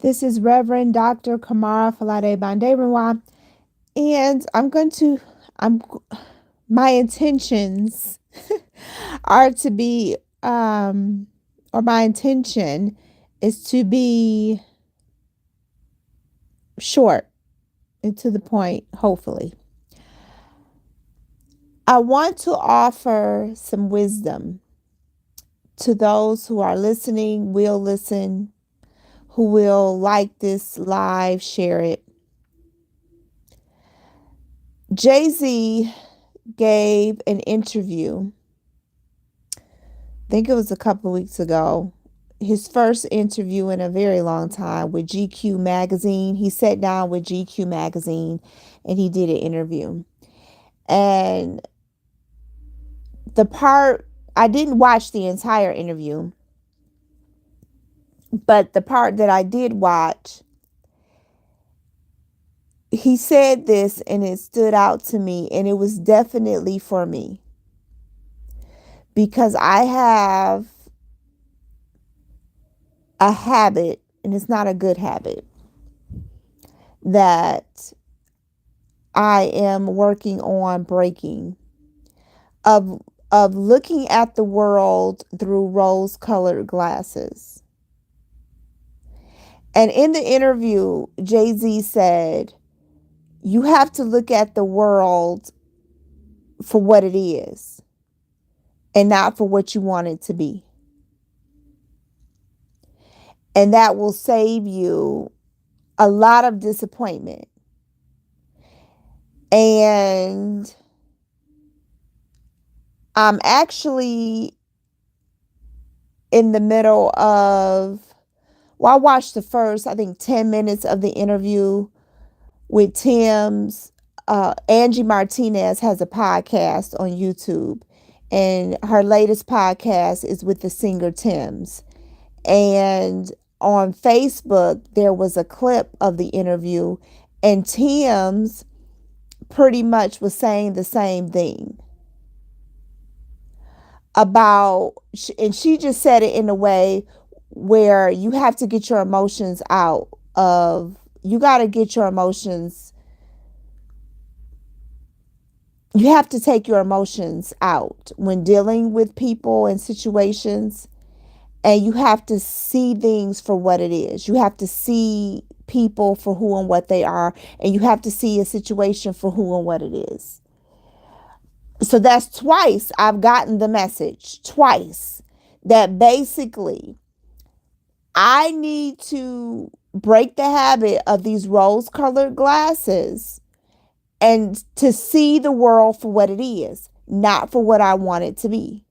This is Reverend Dr. Kamara Falade Banderanwa, and I'm, my intentions are to be, or my intention is to be short and to the point, hopefully. I want to offer some wisdom to those who are listening, will listen, who will like this live, share it. Jay-Z gave an interview, I think it was a couple of weeks ago, his first interview in a very long time with GQ magazine. He sat down with GQ magazine and he did an interview. And the part, I didn't watch the entire interview, but the part that I did watch, he said this and it stood out to me, and it was definitely for me because I have a habit, and it's not a good habit, that I am working on breaking, of looking at the world through rose-colored glasses. And in the interview, Jay-Z said, you have to look at the world for what it is and not for what you want it to be. And that will save you a lot of disappointment. And I'm actually in the middle of, I watched the first, I think, 10 minutes of the interview with Tim's. Angie Martinez has a podcast on YouTube, and her latest podcast is with the singer Tim's. And on Facebook, there was a clip of the interview, and Tim's pretty much was saying the same thing about, and she just said it in a way where you have to get your emotions out of, you got to get your emotions, you have to take your emotions out when dealing with people and situations, and you have to see things for what it is. You have to see people for who and what they are, and you have to see a situation for who and what it is. So that's twice I've gotten the message, twice, that basically I need to break the habit of these rose-colored glasses and to see the world for what it is, not for what I want it to be.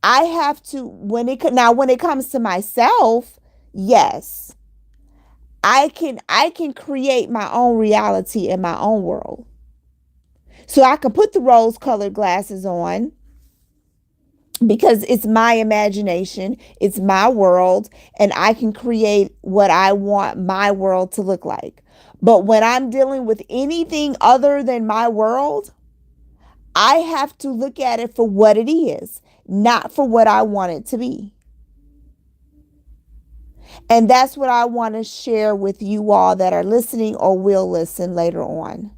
I have to, when it comes to myself, yes, I can create my own reality in my own world. So I can put the rose-colored glasses on because it's my imagination, it's my world, and I can create what I want my world to look like. But when I'm dealing with anything other than my world, I have to look at it for what it is, not for what I want it to be. And that's what I want to share with you all that are listening or will listen later on.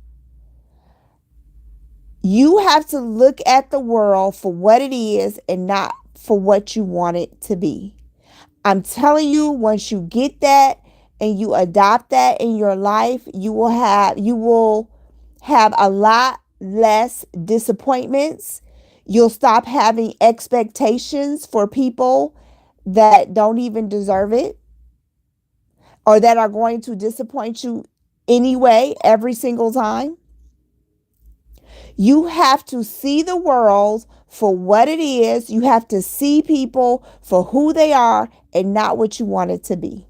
You have to look at the world for what it is and not for what you want it to be. I'm telling you, once you get that and you adopt that in your life, you will have a lot less disappointments. You'll stop having expectations for people that don't even deserve it, or that are going to disappoint you anyway, every single time. You have to see the world for what it is. You have to see people for who they are and not what you want it to be.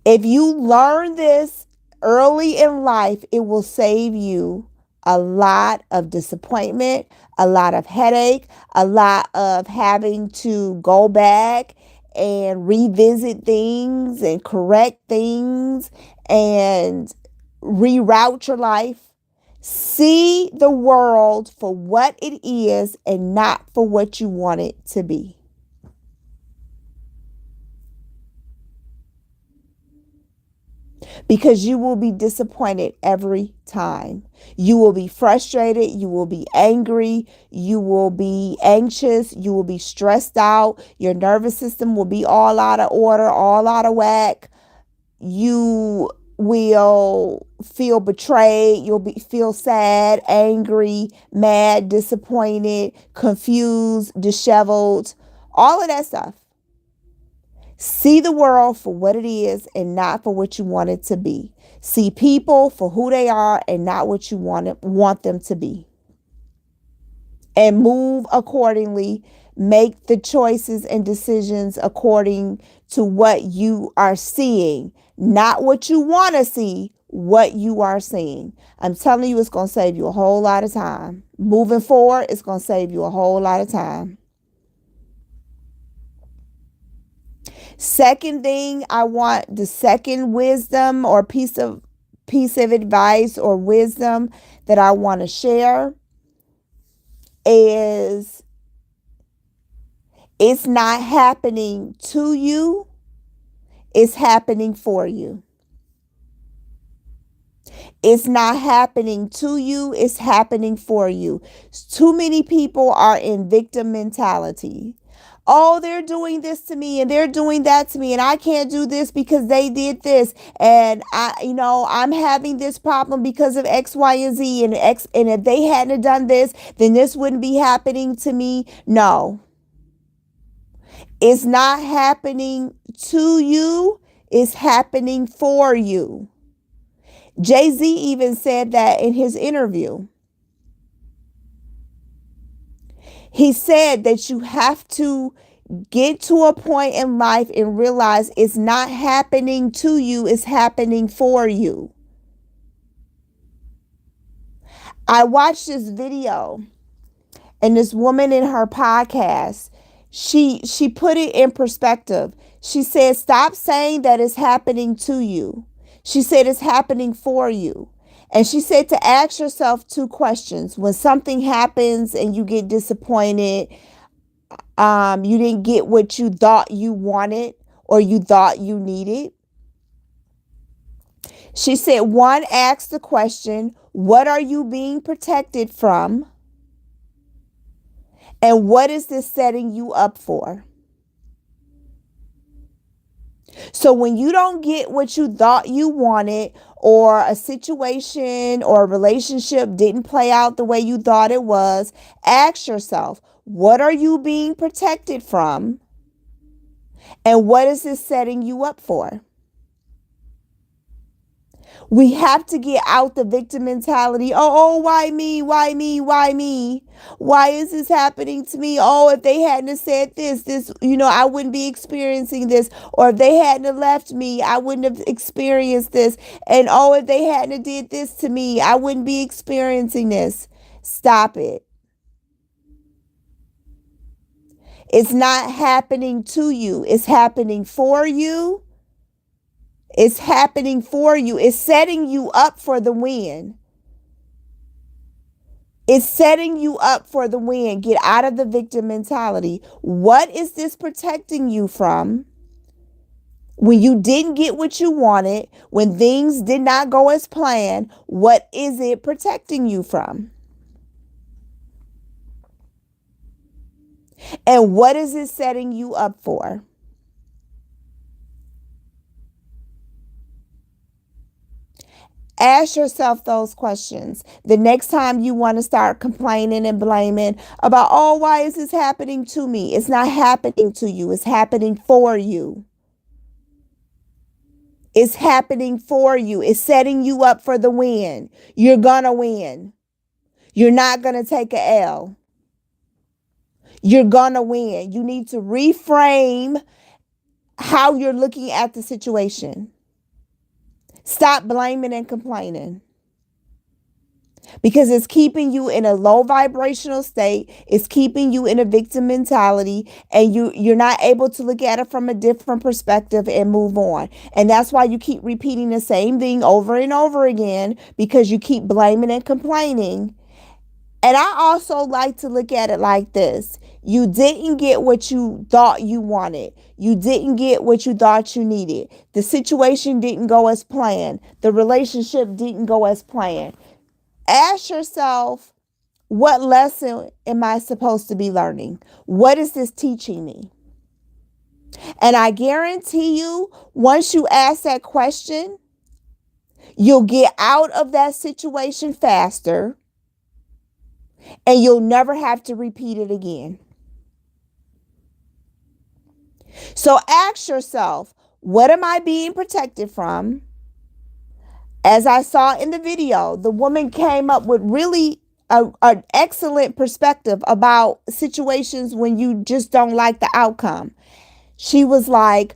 If you learn this early in life, it will save you a lot of disappointment, a lot of headache, a lot of having to go back and revisit things and correct things and reroute your life. See the world for what it is and not for what you want it to be. Because you will be disappointed every time. You will be frustrated. You will be angry. You will be anxious. You will be stressed out. Your nervous system will be all out of order, all out of whack. You will feel betrayed. Feel sad, angry, mad, disappointed, confused, disheveled, all of that stuff. See the world for what it is and not for what you want it to be. See people for who they are and not what you want them to be. And move accordingly. Make the choices and decisions according to what you are seeing, not what you want to see, what you are seeing. I'm telling you, it's going to save you a whole lot of time. Moving forward, it's going to save you a whole lot of time. Second thing, I want the second wisdom or piece of advice or wisdom that I want to share is it's not happening to you, it's happening for you. It's not happening to you, it's happening for you. Too many people are in victim mentality. Oh, they're doing this to me and they're doing that to me and I can't do this because they did this, and I'm having this problem because of X, Y, and Z, and if they hadn't done this, then this wouldn't be happening to me. No. It's not happening to you, it's happening for you. Jay-Z even said that in his interview. He said that you have to get to a point in life and realize it's not happening to you, it's happening for you. I watched this video, and this woman in her podcast, she put it in perspective. She said, stop saying that it's happening to you. She said it's happening for you. And she said to ask yourself two questions. When something happens and you get disappointed, you didn't get what you thought you wanted or you thought you needed. She said, one, ask the question, what are you being protected from? And what is this setting you up for? So when you don't get what you thought you wanted, or a situation or a relationship didn't play out the way you thought it was, ask yourself, what are you being protected from? And what is this setting you up for? We have to get out the victim mentality. Oh, why me? Why me? Why me? Why is this happening to me? Oh, if they hadn't said this, I wouldn't be experiencing this. Or if they hadn't left me, I wouldn't have experienced this. And oh, if they hadn't did this to me, I wouldn't be experiencing this. Stop it. It's not happening to you. It's happening for you. It's happening for you. It's setting you up for the win. It's setting you up for the win. Get out of the victim mentality. What is this protecting you from? When you didn't get what you wanted, when things did not go as planned, what is it protecting you from? And what is it setting you up for? Ask yourself those questions. The next time you want to start complaining and blaming about, oh, why is this happening to me? It's not happening to you. It's happening for you. It's happening for you. It's setting you up for the win. You're going to win. You're not going to take a L. You're going to win. You need to reframe how you're looking at the situation. Stop blaming and complaining. because it's keeping you in a low vibrational state. It's keeping you in a victim mentality, and you're not able to look at it from a different perspective and move on. And that's why you keep repeating the same thing over and over again, because you keep blaming and complaining. And I also like to look at it like this. You didn't get what you thought you wanted. You didn't get what you thought you needed. The situation didn't go as planned. The relationship didn't go as planned. Ask yourself, what lesson am I supposed to be learning? What is this teaching me? And I guarantee you, once you ask that question, you'll get out of that situation faster, and you'll never have to repeat it again. So ask yourself, what am I being protected from? As I saw in the video, the woman came up with really an excellent perspective about situations when you just don't like the outcome. She was like,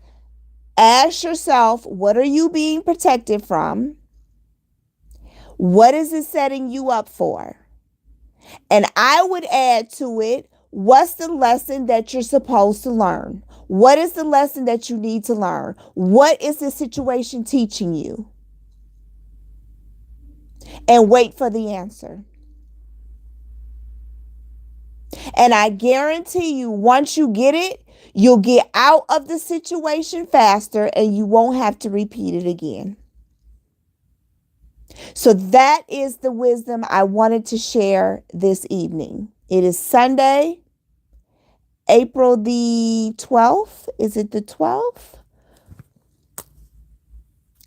ask yourself, what are you being protected from? What is it setting you up for? And I would add to it, what's the lesson that you're supposed to learn? What is the lesson that you need to learn? What is the situation teaching you? And wait for the answer. And I guarantee you, once you get it, you'll get out of the situation faster, and you won't have to repeat it again. So that is the wisdom I wanted to share this evening. It is Sunday, April the 12th. Is it the 12th?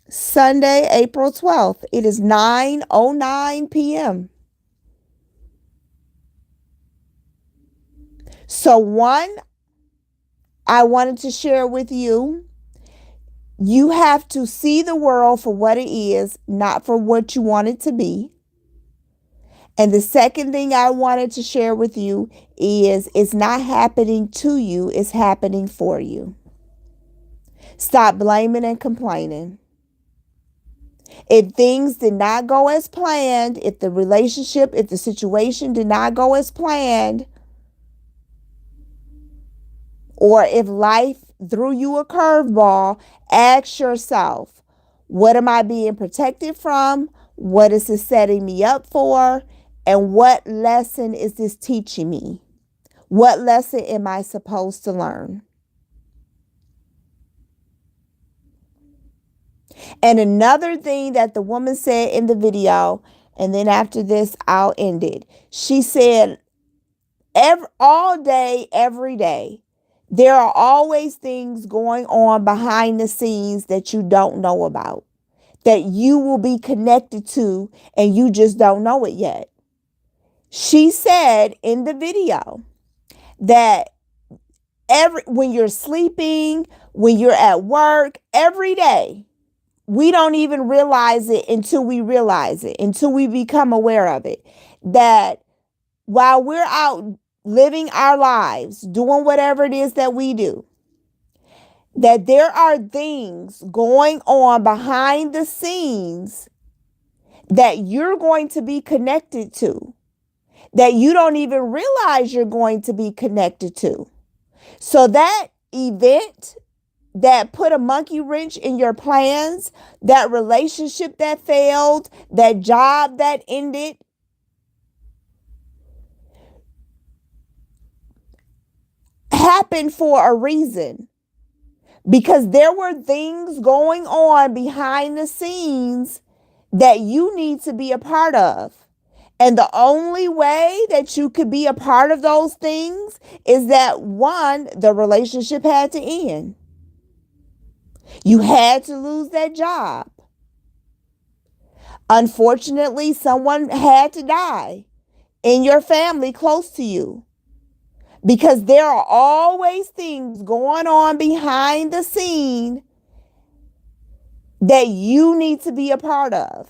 Sunday, April 12th. It is 9:09 p.m. So one, I wanted to share with you, you have to see the world for what it is, not for what you want it to be. And the second thing I wanted to share with you is, it's not happening to you, it's happening for you. Stop blaming and complaining. If things did not go as planned, if the relationship, if the situation did not go as planned, or if life threw you a curveball, ask yourself, what am I being protected from? What is this setting me up for? And what lesson is this teaching me? What lesson am I supposed to learn? And another thing that the woman said in the video, and then after this, I'll end it. She said, all day, every day, there are always things going on behind the scenes that you don't know about, that you will be connected to, and you just don't know it yet. She said in the video that when you're sleeping, when you're at work, every day, we don't even realize it until we realize it, until we become aware of it, that while we're out living our lives, doing whatever it is that we do, that there are things going on behind the scenes that you're going to be connected to, that you don't even realize you're going to be connected to. So that event that put a monkey wrench in your plans, that relationship that failed, that job that ended, happened for a reason, because there were things going on behind the scenes that you need to be a part of. And the only way that you could be a part of those things is that, one, the relationship had to end. You had to lose that job. Unfortunately, someone had to die in your family close to you, because there are always things going on behind the scene that you need to be a part of,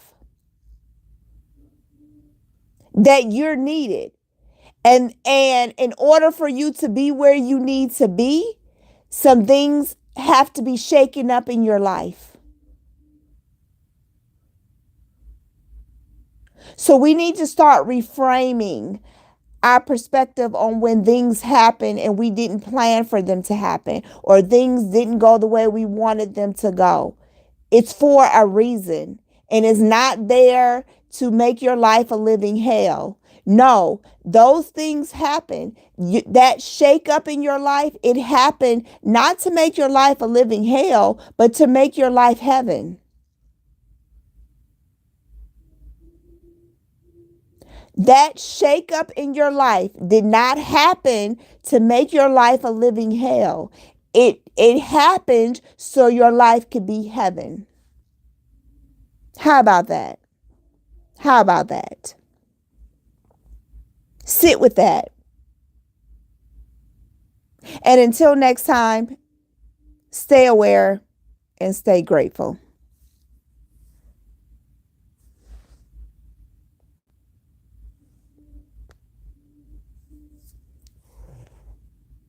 that you're needed. And in order for you to be where you need to be, some things have to be shaken up in your life. So we need to start reframing our perspective on when things happen and we didn't plan for them to happen, or things didn't go the way we wanted them to go. It's for a reason, and it's not there to make your life a living hell. No, those things happen. That shake up in your life, it happened not to make your life a living hell, but to make your life heaven. That shake up in your life did not happen to make your life a living hell. It happened so your life could be heaven. How about that? How about that? Sit with that. And until next time, stay aware and stay grateful.